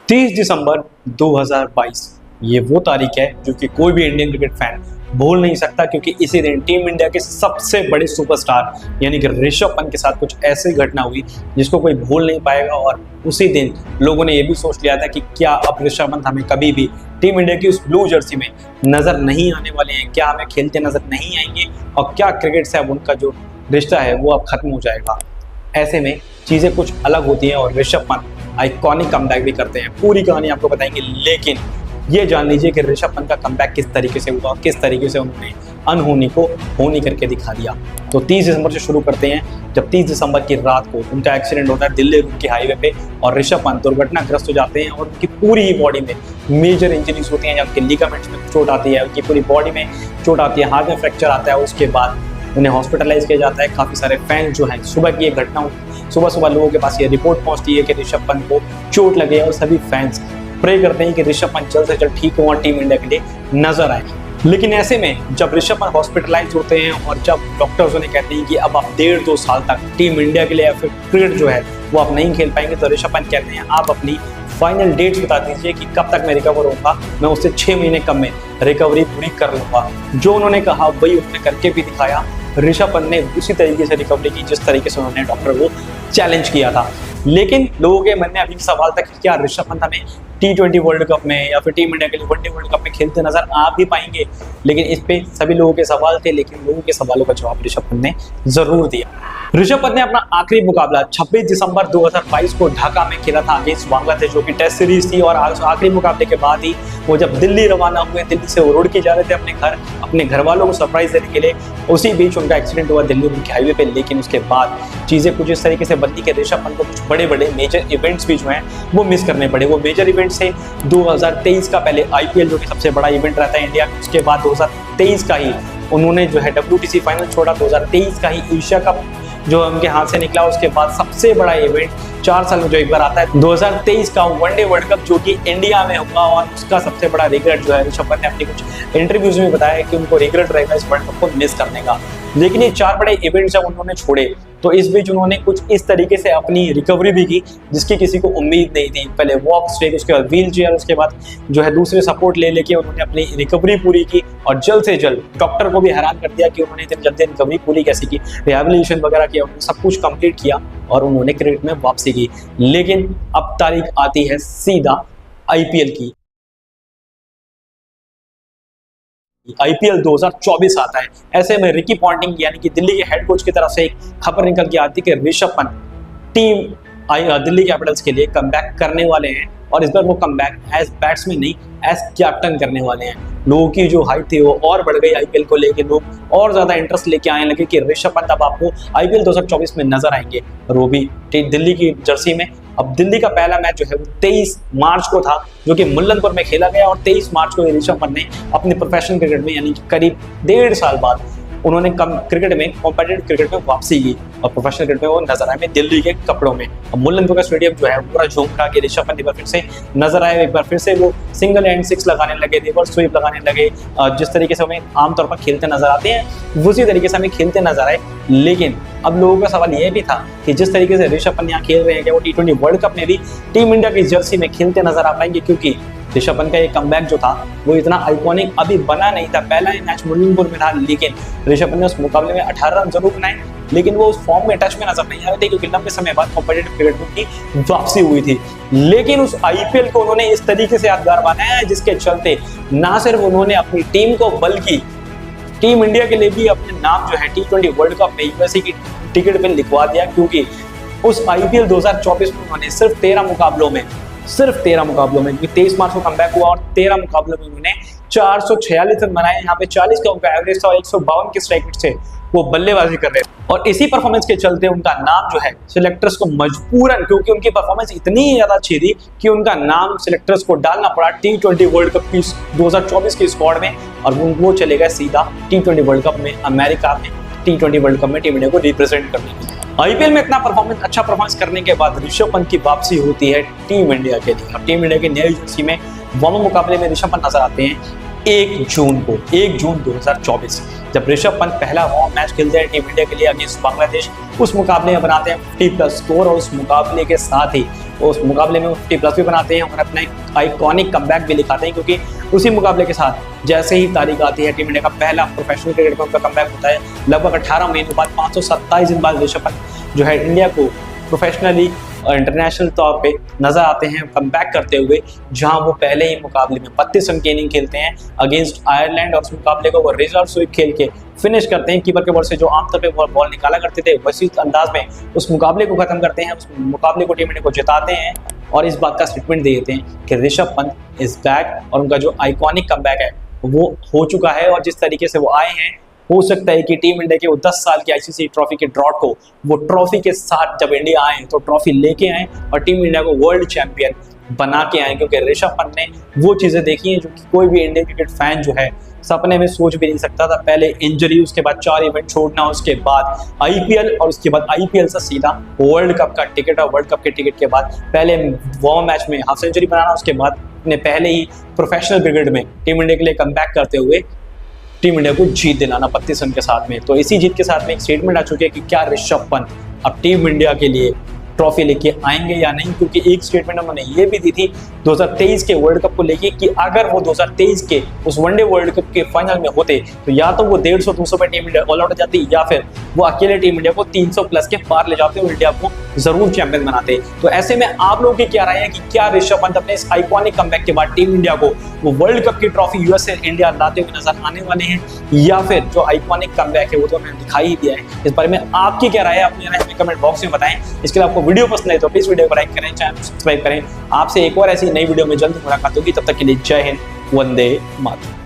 30 दिसंबर 2022 ये वो तारीख है जो कि कोई भी इंडियन क्रिकेट फैन भूल नहीं सकता, क्योंकि इसी दिन टीम इंडिया के सबसे बड़े सुपरस्टार यानी कि ऋषभ पंत के साथ कुछ ऐसी घटना हुई जिसको कोई भूल नहीं पाएगा। और उसी दिन लोगों ने ये भी सोच लिया था कि क्या अब ऋषभ पंत हमें कभी भी टीम इंडिया की उस ब्लू जर्सी में नजर नहीं आने वाले हैं, क्या हमें खेलते नजर नहीं आएंगे और क्या क्रिकेट से अब उनका जो रिश्ता है वो अब खत्म हो जाएगा। ऐसे में चीज़ें कुछ अलग होती हैं और ऋषभ पंत आइकॉनिक कमबैक भी करते हैं। पूरी कहानी आपको बताएंगे, लेकिन ये जान लीजिए कि ऋषभ पंत का कमबैक किस तरीके से हुआ, किस तरीके से उन्होंने अनहोनी को होनी करके दिखा दिया। तो 30 दिसंबर से शुरू करते हैं, जब 30 दिसंबर की रात को उनका एक्सीडेंट होता है दिल्ली के हाईवे पे और ऋषभ पंत दुर्घटनाग्रस्त हो जाते हैं और उनकी पूरी ही बॉडी में मेजर इंजरीज होती हैं। उनके लिगामेंट्स में चोट आती है, उनकी पूरी बॉडी में चोट आती है, हाथ में फ्रैक्चर आता है। उसके बाद उन्हें हॉस्पिटलाइज किया जाता है। काफ़ी सारे फैंस जो हैं, सुबह की ये घटना, सुबह लोगों के पास ये रिपोर्ट पहुंचती है कि ऋषभ पंत को चोट लगे और सभी फैंस प्रे करते हैं कि ऋषभ पंत जल्द से जल्द ठीक हो और टीम इंडिया के लिए नजर आए। लेकिन ऐसे में जब ऋषभ पंत हॉस्पिटलाइज होते हैं और जब डॉक्टर्स उन्हें कहते हैं कि अब आप 1.5-2 साल तक टीम इंडिया के लिए या फिर क्रिकेट जो है वो आप नहीं खेल पाएंगे, तो ऋषभ पंत कहते हैं आप अपनी फाइनल डेट्स बता दीजिए कि कब तक मैं रिकवर होऊंगा, मैं उससे 6 महीने कम में रिकवरी पूरी कर लूंगा। जो उन्होंने कहा वही उन्होंने करके भी दिखाया। ऋषभ पंत ने उसी तरीके से रिकवरी की जिस तरीके से उन्होंने डॉक्टर को चैलेंज किया था। लेकिन लोगों के मन में अभी सवाल था कि क्या ऋषभ पंत हमें T20 वर्ल्ड कप में या फिर टीम इंडिया के लिए वनडे वर्ल्ड कप में खेलते नजर आ भी पाएंगे। लेकिन इस पे सभी लोगों के सवाल थे, लेकिन लोगों के सवालों का जवाब ऋषभ पंत ने जरूर दिया। ऋषभ पंत ने अपना आखिरी मुकाबला 26 दिसंबर 2022 को ढाका में खेला था अगेंस्ट बांग्लादेश, जो कि टेस्ट सीरीज थी। और आखिरी मुकाबले के बाद ही वो जब दिल्ली रवाना हुए, दिल्ली से वो रुड़ के जा रहे थे अपने घर वालों को सरप्राइज देने के लिए, उसी बीच उनका एक्सीडेंट हुआ दिल्ली उनके हाईवे पे। लेकिन उसके बाद चीजें कुछ इस तरीके से बदली कि ऋषभ पंत को कुछ बड़े मेजर इवेंट्स भी जो हैं वो मिस करने पड़े। वो मेजर इवेंट्स से 2023 का पहले IPL जो कि सबसे बड़ा इवेंट रहता है इंडिया में, उसके बाद 2023 का ही उन्होंने जो है WTC फाइनल छोड़ा, 2023 का ही एशिया कप जो उनके हाथ से निकला। उसके बाद सबसे बड़ा इवेंट 4 साल में जो एक बार आता है 2023 का वनडे वर्ल्ड कप, जो कि इंडिया में होगा। और उसका सबसे बड़ा रिग्रेट जो है ऋषभ पंत ने अपनी कुछ इंटरव्यूज में बताया कि उनको रिग्रेट रहेगा इस वर्ल्ड कप को मिस करने का। लेकिन ये 4 बड़े इवेंट जब उन्होंने छोड़े तो इस बीच उन्होंने कुछ इस तरीके से अपनी रिकवरी भी की जिसकी किसी को उम्मीद नहीं थी। पहले वॉक स्टिक, उसके बाद व्हील चेयर, उसके बाद जो है दूसरे सपोर्ट लेके उन्होंने अपनी रिकवरी पूरी की और जल्द से जल्द डॉक्टर को भी हैरान कर दिया कि उन्होंने इतनी जल्दी रिकवरी पूरी कैसे की, रिहैबिलिटेशन वगैरह किया, उन्होंने सब कुछ कंप्लीट किया और उन्होंने क्रिकेट में वापसी की। लेकिन अब तारीख आती है सीधा IPL की। IPL 2024 आता है। ऐसे में रिकी पॉन्टिंग यानी कि दिल्ली के हेड कोच की तरफ से एक खबर निकल के आती है कि ऋषभ पंत टीम दिल्ली कैपिटल्स के लिए कमबैक करने वाले हैं और इस बार वो कमबैक एज बैट्समैन नहीं एज कैप्टन करने वाले हैं। लोगों की जो हाइट थी वो और बढ़ गई IPL को लेके, लोग और ज्यादा इंटरेस्ट लेके आने लगे कि ऋषभ पंत अब आपको IPL 2024 में नजर आएंगे, और वो भी दिल्ली की जर्सी में। अब दिल्ली का पहला मैच जो है वो 23 मार्च को था, जो कि मुल्लनपुर में खेला गया। और 23 मार्च को ऋषभ पंत ने अपने प्रोफेशनल क्रिकेट में यानी कि करीब 1.5 साल बाद उन्होंने क्रिकेट में कॉम्पिटिटिव क्रिकेट में वापसी की और प्रोफेशनल क्रिकेट में वो नजर आए दिल्ली के कपड़ों में। अब मुल्लनपुर का स्टेडियम जो है पूरा झूम रहा कि ऋषभ पंत एक बार फिर से नजर आए, एक बार फिर से वो सिंगल एंड 6 लगाने लगे, रिवर्स स्वीप लगाने लगे, जिस तरीके से हमें आमतौर पर खेलते नजर आते हैं उसी तरीके से हमें खेलते नजर आए। लेकिन अब लोगों का सवाल यह भी था कि जिस तरीके से ऋषभ पंत यहाँ खेल रहे हैं, क्या वो T20 वर्ल्ड कप में भी टीम इंडिया की जर्सी में खेलते नजर आ पाएंगे, क्योंकि ऋषभ पंत का ये कमबैक जो था वो इतना आइकॉनिक अभी बना नहीं था। पहला ही मैच मुल्लनपुर में था, लेकिन ऋषभ पंत ने उस मुकाबले में 18 रन जरूर बनाए, लेकिन वो उस फॉर्म में टच में नजर नहीं आ रहे थे, क्योंकि लंबे समय बाद कॉम्पिटिटिव क्रिकेट की वापसी हुई थी। लेकिन उस IPL को उन्होंने इस तरीके से यादगार बनाया है जिसके चलते ना सिर्फ उन्होंने अपनी टीम को बल्कि टीम इंडिया के लिए भी अपने नाम जो है T20 वर्ल्ड कप में USA की टिकट पे लिखवा दिया, क्योंकि उस IPL 2024 में उन्होंने सिर्फ 13 मुकाबलों में क्योंकि 23 मार्च को कमबैक हुआ और 13 मुकाबलों में उन्होंने 446 रन बनाए। यहाँ पे 40 का उनका एवरेज था और 152 के स्ट्राइक रेट से वो बल्लेबाजी कर रहे थे। और इसी परफॉर्मेंस के चलते उनका नाम जो है सिलेक्टर्स को मजबूरन, क्योंकि उनकी परफॉर्मेंस इतनी ज्यादा अच्छी थी कि उनका नाम सिलेक्टर्स को डालना पड़ा T20 वर्ल्ड कप की 2024 की स्क्वाड में, और वो चले गए सीधा T20 वर्ल्ड कप में अमेरिका में T20 वर्ल्ड कप में टीम इंडिया को रिप्रेजेंट करने के लिए। IPL में इतना अच्छा परफॉर्मेंस करने के बाद ऋषभ पंत की वापसी होती है टीम इंडिया के लिए। अब टीम इंडिया के नई जर्सी में वार्म मुकाबले में ऋषभ पंत नजर आते हैं 1 जून 2024, जब ऋषभ पंत पहला वार्म मैच खेलते हैं टीम इंडिया के लिए अगेंस्ट बांग्लादेश। उस मुकाबले में बनाते हैं 50+ स्कोर और उस मुकाबले के साथ ही उस मुकाबले में 50+ भी बनाते हैं और अपना एक आइकॉनिक कमबैक भी दिखाते हैं, क्योंकि उसी मुकाबले के साथ जैसे ही तारीख आती है टीम इंडिया का पहला प्रोफेशनल क्रिकेट में उनका कमबैक होता है। लगभग 18 महीनों बाद 527 दिन बाद ऋषभ पंत जो है इंडिया को प्रोफेशनली और इंटरनेशनल तौर पे नजर आते हैं कमबैक करते हुए, जहां वो पहले ही मुकाबले में 32 रन की इनिंग खेलते हैं अगेंस्ट आयरलैंड और उस मुकाबले को वो रिजर्व स्वीप खेल के फिनिश करते हैं। कीपर के बॉल से जो आमतौर पे बॉल निकाला करते थे वैसी अंदाज में उस मुकाबले को खत्म करते हैं, उस मुकाबले को टीम इंडिया को जिताते हैं और इस बात का स्टेटमेंट दे देते हैं कि ऋषभ पंत इज बैक और उनका जो आइकॉनिक कमबैक है वो हो चुका है। और जिस तरीके से वो आए हैं, हो सकता है कि टीम इंडिया के वो 10 साल की आईसीसी ट्रॉफी के ड्रॉट को वो ट्रॉफी के साथ जब इंडिया आए तो ट्रॉफी लेके आए और टीम इंडिया को वर्ल्ड चैंपियन बना के आए, क्योंकि ऋषभ पंत ने वो चीज़ें देखी हैं जो कि कोई भी इंडियन क्रिकेट फैन जो है सपने में सोच भी नहीं सकता था। पहले इंजरी, उसके बाद 4 इवेंट छोड़ना, उसके बाद आईपीएल और उसके बाद आईपीएल से सीधा वर्ल्ड कप का टिकट और वर्ल्ड कप के टिकट के बाद पहले वार्म मैच में हाफ सेंचुरी बनाना, उसके बाद ने पहले ही प्रोफेशनल क्रिकेट में टीम इंडिया के लिए कमबैक करते हुए टीम इंडिया को जीत दिलाना 32 रन के साथ में। तो इसी जीत के साथ में एक स्टेटमेंट आ चुकी है कि क्या ऋषभ पंत अब टीम इंडिया के लिए ट्रॉफी लेके आएंगे या नहीं, क्योंकि एक स्टेटमेंट उन्होंने ये भी दी थी 2023 के वर्ल्ड कप को लेके कि अगर वो 2023 के उस वनडे वर्ल्ड कप के फाइनल में होते तो या तो वो 150-200 पे टीम इंडिया ऑल आउट हो जाती या फिर वो अकेले टीम इंडिया को 300+ के पार ले जाते और इंडिया को जरूर चैंपियन बनाते। तो ऐसे में आप लोगों की क्या राय है कि क्या ऋषभ पंत अपने इस आइकॉनिक कमबैक के बाद टीम इंडिया को वो वर्ल्ड कप की ट्रॉफी यूएस से इंडिया लाते हुए नजर आने वाले हैं, या फिर जो आइकॉनिक कमबैक है वो तो उन्होंने दिखाई ही दिया है। इस बारे में आपकी क्या राय है, अपनी राय हमें कमेंट बॉक्स में बताएं। इसके लिए आपको वीडियो पसंद है तो प्लीज वीडियो को लाइक करें, चैनल को सब्सक्राइब करें। आपसे एक और ऐसी नई वीडियो में जल्द मुलाकात होगी, तब तक के लिए जय हिंद, वंदे मातरम।